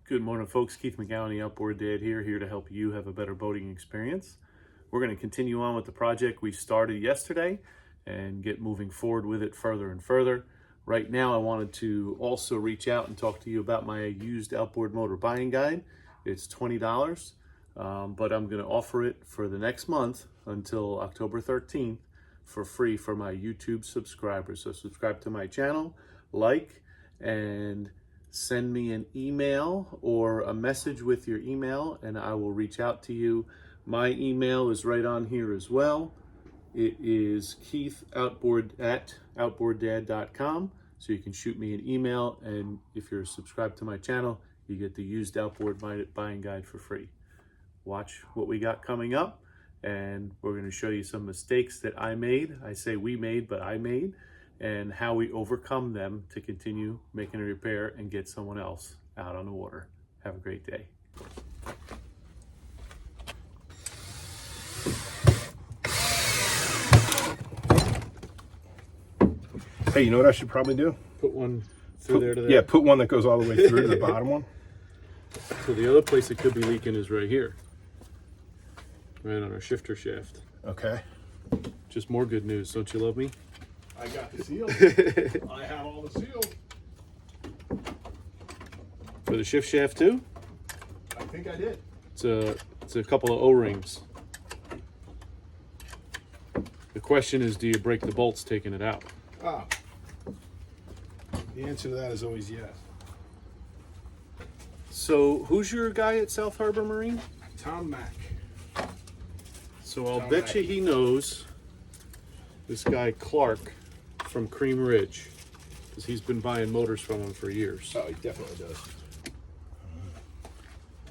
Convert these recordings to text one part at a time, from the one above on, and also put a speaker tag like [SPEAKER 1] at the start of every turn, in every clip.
[SPEAKER 1] Good morning, folks. Keith McGowan, the Outboard Dad here to help you have a better boating experience. We're going to continue on with the project we started yesterday and get moving forward with it further and further. Right now, I wanted to also reach out and talk to you about my used outboard motor buying guide. It's $20, but I'm going to offer it for the next month until October 13th for free for my YouTube subscribers. So subscribe to my channel, like, and send me an email or a message with your email and I will reach out to you. My email is right on here as well. It is keithoutboard@outboarddad.com. So you can shoot me an email, and if you're subscribed to my channel, you get the used outboard buying guide for free. Watch what we got coming up, and we're going to show you some mistakes that I made. I say we made, but I made, and how we overcome them to continue making a repair and get someone else out on the water. Have a great day.
[SPEAKER 2] Hey, you know what I should probably do?
[SPEAKER 1] Put one through there to there.
[SPEAKER 2] Yeah, put one that goes all the way through to the bottom one.
[SPEAKER 1] So the other place it could be leaking is right here. Right on our shifter shaft.
[SPEAKER 2] Okay.
[SPEAKER 1] Just more good news. Don't you love me?
[SPEAKER 2] I got the seal. I have all the seals.
[SPEAKER 1] For the shift shaft too?
[SPEAKER 2] I think I did.
[SPEAKER 1] It's a couple of O-rings. The question is, do you break the bolts taking it out?
[SPEAKER 2] Ah. The answer to that is always yes.
[SPEAKER 1] So who's your guy at South Harbor Marine?
[SPEAKER 2] Tom Mack.
[SPEAKER 1] So I'll bet you he knows this guy Clark from Cream Ridge, because he's been buying motors from him for years.
[SPEAKER 2] Oh, he definitely does.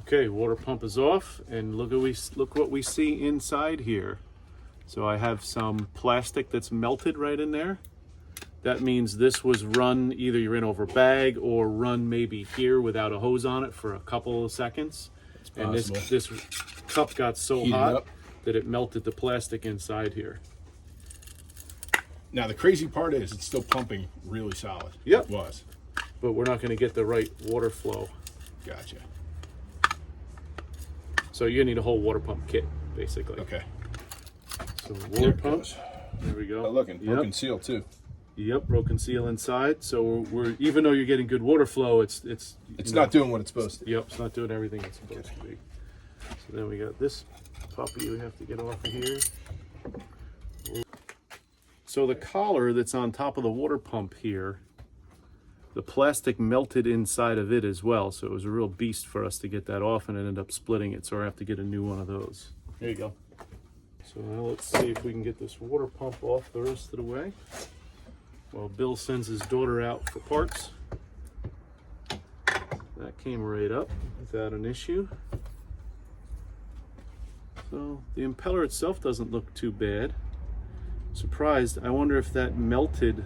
[SPEAKER 1] Okay, water pump is off, and look what we see inside here. So I have some plastic that's melted right in there. That means this was run, either you're in over bag or run maybe here without a hose on it for a couple of seconds. And this cup got so hot that it melted the plastic inside here.
[SPEAKER 2] Now the crazy part is it's still pumping really solid.
[SPEAKER 1] Yep.
[SPEAKER 2] It was.
[SPEAKER 1] But we're not going to get the right water flow.
[SPEAKER 2] Gotcha.
[SPEAKER 1] So you need a whole water pump kit, basically.
[SPEAKER 2] Okay.
[SPEAKER 1] So water pump. There we go.
[SPEAKER 2] Oh, look, and broken seal too.
[SPEAKER 1] Yep, broken seal inside. So we're even though you're getting good water flow, it's
[SPEAKER 2] not doing what it's supposed to.
[SPEAKER 1] Yep, it's not doing everything it's supposed to be. So then we got this puppy we have to get off of here. So the collar that's on top of the water pump here, the plastic melted inside of it as well. So it was a real beast for us to get that off, and it ended up splitting it. So I have to get a new one of those. There you go. So now let's see if we can get this water pump off the rest of the way. Well, Bill sends his daughter out for parts. That came right up without an issue. So the impeller itself doesn't look too bad. Surprised, I wonder if that melted.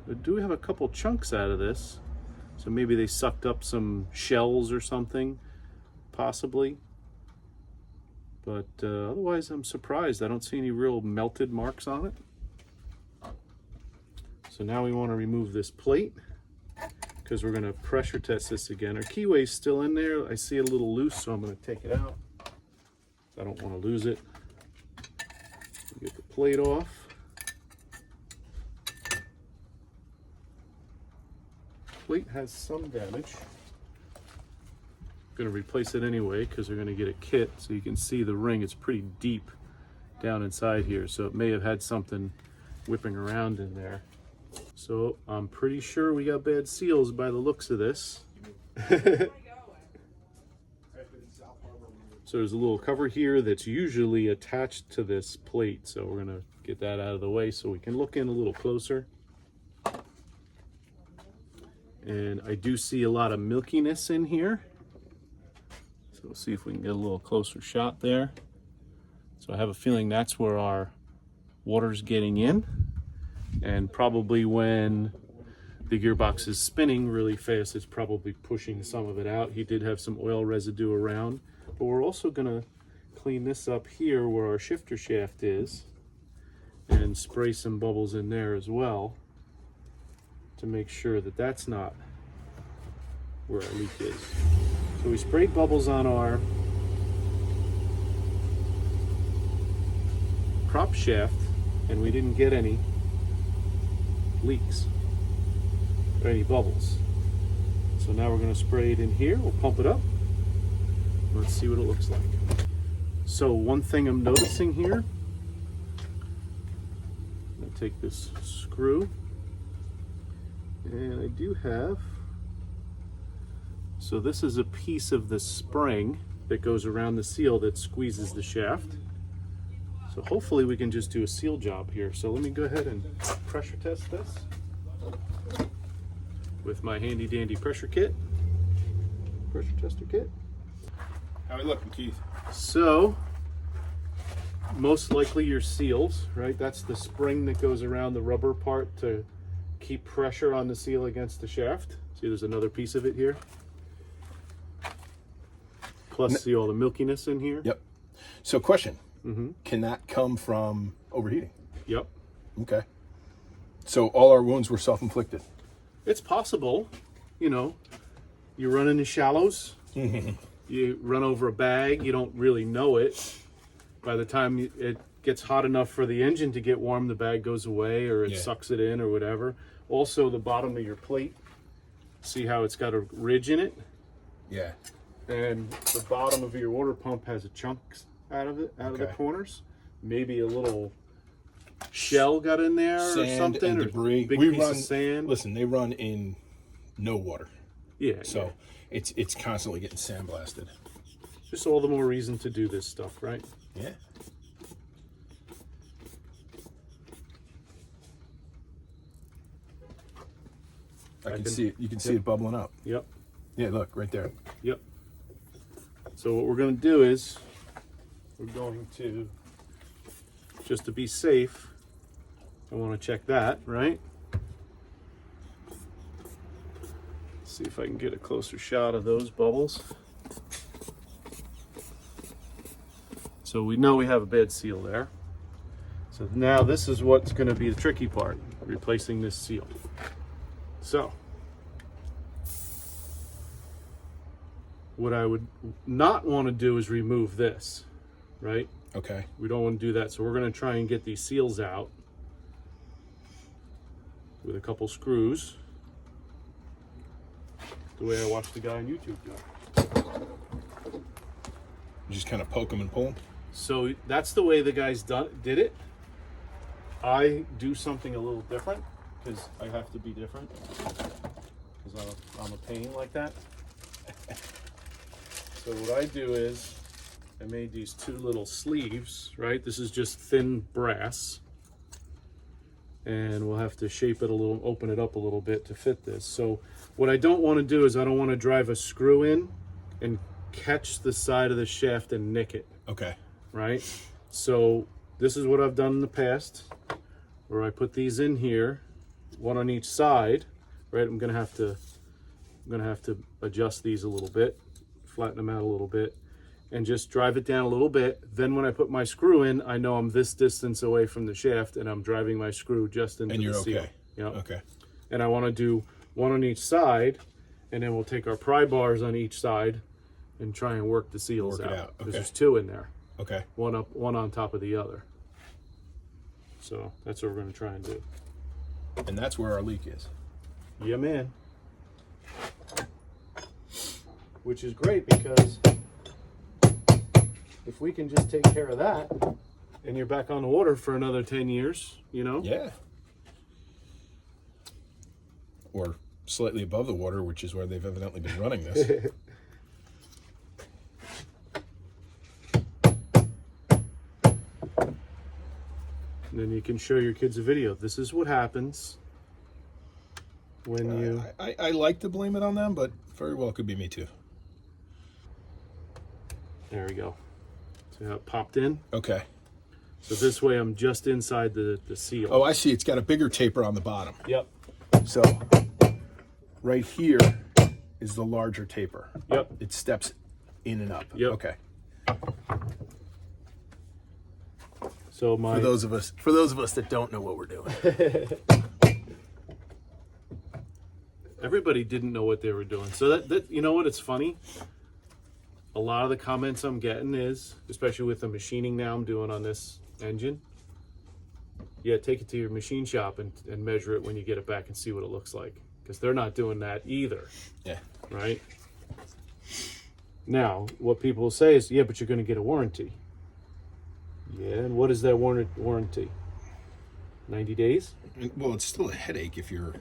[SPEAKER 1] I do have a couple chunks out of this. So maybe they sucked up some shells or something, possibly. But otherwise I'm surprised. I don't see any real melted marks on it. So now we want to remove this plate because we're going to pressure test this again. Our keyway's still in there. I see it a little loose, so I'm going to take it out. I don't want to lose it. Get the plate off. Plate has some damage. I'm going to replace it anyway because we're going to get a kit so you can see the ring. It's pretty deep down inside here, so it may have had something whipping around in there. So I'm pretty sure we got bad seals by the looks of this. So there's a little cover here that's usually attached to this plate. So we're gonna get that out of the way so we can look in a little closer. And I do see a lot of milkiness in here. So we'll see if we can get a little closer shot there. So I have a feeling that's where our water's getting in. And probably when the gearbox is spinning really fast, it's probably pushing some of it out. He did have some oil residue around, but we're also gonna clean this up here where our shifter shaft is and spray some bubbles in there as well to make sure that that's not where our leak is. So So we sprayed bubbles on our prop shaft and we didn't get any leaks or any bubbles. So now we're going to spray it in here. We'll pump it up. Let's see what it looks like. So one thing I'm noticing here, I'm going to take this screw, and I do have, so this is a piece of the spring that goes around the seal that squeezes the shaft. So hopefully we can just do a seal job here. So let me go ahead and pressure test this with my handy dandy pressure tester kit.
[SPEAKER 2] How are we looking, Keith?
[SPEAKER 1] So most likely your seals, right? That's the spring that goes around the rubber part to keep pressure on the seal against the shaft. See, there's another piece of it here. Plus, see all the milkiness in here?
[SPEAKER 2] Yep. So question, can that come from overheating?
[SPEAKER 1] Yep.
[SPEAKER 2] Okay. So all our wounds were self-inflicted?
[SPEAKER 1] It's possible. You know, you run into shallows, you run over a bag, you don't really know it. By the time it gets hot enough for the engine to get warm, the bag goes away or it sucks it in or whatever. Also, the bottom of your plate, see how it's got a ridge in it?
[SPEAKER 2] Yeah.
[SPEAKER 1] And the bottom of your water pump has a chunks out of it, out of the corners. Maybe a little shell got in there or something,
[SPEAKER 2] and
[SPEAKER 1] or
[SPEAKER 2] debris.
[SPEAKER 1] big
[SPEAKER 2] We
[SPEAKER 1] piece
[SPEAKER 2] run,
[SPEAKER 1] of sand.
[SPEAKER 2] Listen, they run in no water.
[SPEAKER 1] Yeah.
[SPEAKER 2] So it's constantly getting sandblasted.
[SPEAKER 1] Just all the more reason to do this stuff, right?
[SPEAKER 2] Yeah. I can see it. You can see it bubbling up.
[SPEAKER 1] Yep.
[SPEAKER 2] Yeah, look, right there.
[SPEAKER 1] Yep. So what we're going to do is we're going to, just to be safe, I want to check that, right? See if I can get a closer shot of those bubbles. So we know we have a bad seal there. So now this is what's going to be the tricky part, replacing this seal. So what I would not want to do is remove this, right?
[SPEAKER 2] Okay.
[SPEAKER 1] We don't want to do that. So we're going to try and get these seals out with a couple screws, the way I watched the guy on YouTube do it.
[SPEAKER 2] You just kind of poke them and pull them?
[SPEAKER 1] So that's the way the guys did it. I do something a little different because I have to be different because I'm a pain like that. So what I do is I made these two little sleeves, right? This is just thin brass. And we'll have to shape it a little, open it up a little bit to fit this. So what I don't want to do is I don't want to drive a screw in and catch the side of the shaft and nick it.
[SPEAKER 2] Okay.
[SPEAKER 1] Right? So this is what I've done in the past, where I put these in here, one on each side, right? I'm gonna have to adjust these a little bit, flatten them out a little bit, and just drive it down a little bit. Then when I put my screw in, I know I'm this distance away from the shaft and I'm driving my screw just into the seal.
[SPEAKER 2] Okay.
[SPEAKER 1] Yep.
[SPEAKER 2] Okay.
[SPEAKER 1] And I want to do one on each side, and then we'll take our pry bars on each side and try and work the seals out.
[SPEAKER 2] Okay.
[SPEAKER 1] Because there's two in there.
[SPEAKER 2] Okay.
[SPEAKER 1] One on top of the other. So that's what we're going to try and do.
[SPEAKER 2] And that's where our leak is.
[SPEAKER 1] Yeah, man. Which is great because if we can just take care of that and you're back on the water for another 10 years, you know?
[SPEAKER 2] Yeah. Or slightly above the water, which is where they've evidently been running this.
[SPEAKER 1] And then you can show your kids a video. This is what happens when you...
[SPEAKER 2] I like to blame it on them, but very well could be me too.
[SPEAKER 1] There we go. See how it popped in?
[SPEAKER 2] Okay.
[SPEAKER 1] So this way I'm just inside the seal.
[SPEAKER 2] Oh, I see. It's got a bigger taper on the bottom.
[SPEAKER 1] Yep.
[SPEAKER 2] So right here is the larger taper.
[SPEAKER 1] Yep.
[SPEAKER 2] It steps in and up.
[SPEAKER 1] Yep.
[SPEAKER 2] Okay.
[SPEAKER 1] So
[SPEAKER 2] For those of us that don't know what we're doing.
[SPEAKER 1] Everybody didn't know what they were doing. So that you know what? It's funny. a lot of the comments I'm getting is, especially with the machining now I'm doing on this engine, yeah, take it to your machine shop and measure it when you get it back and see what it looks like, because they're not doing that either.
[SPEAKER 2] Yeah.
[SPEAKER 1] Right? Now, what people will say is, yeah, but you're going to get a warranty. Yeah, and what is that warranty? 90 days?
[SPEAKER 2] Well, it's still a headache if you're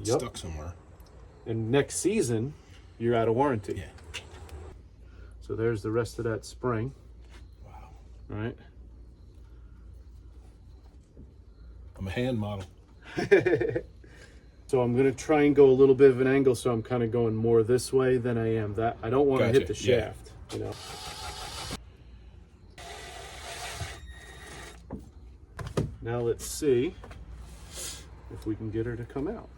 [SPEAKER 1] Yep.
[SPEAKER 2] stuck somewhere.
[SPEAKER 1] And next season, you're out of warranty.
[SPEAKER 2] Yeah.
[SPEAKER 1] So there's the rest of that spring.
[SPEAKER 2] Wow.
[SPEAKER 1] All right.
[SPEAKER 2] I'm a hand model.
[SPEAKER 1] So I'm going to try and go a little bit of an angle, so I'm kind of going more this way than I am that. I don't want to hit the shaft, you know. Now let's see if we can get her to come out.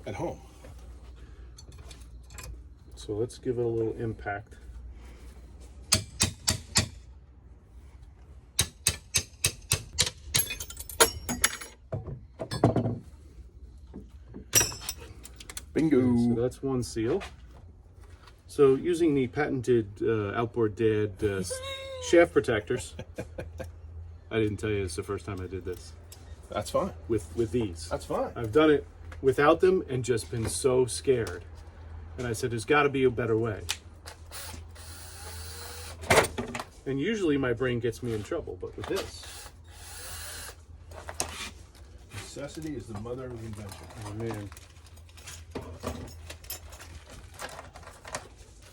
[SPEAKER 2] At home.
[SPEAKER 1] So let's give it a little impact.
[SPEAKER 2] Bingo.
[SPEAKER 1] So that's one seal. So using the patented Outboard Dad shaft protectors, I didn't tell you it's the first time I did this
[SPEAKER 2] That's fine.
[SPEAKER 1] with these.
[SPEAKER 2] That's fine.
[SPEAKER 1] I've done it without them and just been so scared. And I said, there's got to be a better way. And usually my brain gets me in trouble, but with this,
[SPEAKER 2] Necessity is the mother of invention.
[SPEAKER 1] oh man.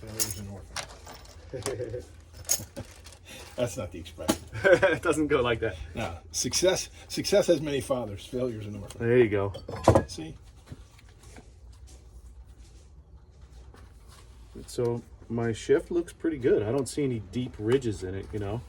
[SPEAKER 2] Failures and orphans. That's not the expression.
[SPEAKER 1] It doesn't go like that.
[SPEAKER 2] No. Success has many fathers. Failures and orphans.
[SPEAKER 1] There you go.
[SPEAKER 2] See?
[SPEAKER 1] So my shift looks pretty good. I don't see any deep ridges in it, you know.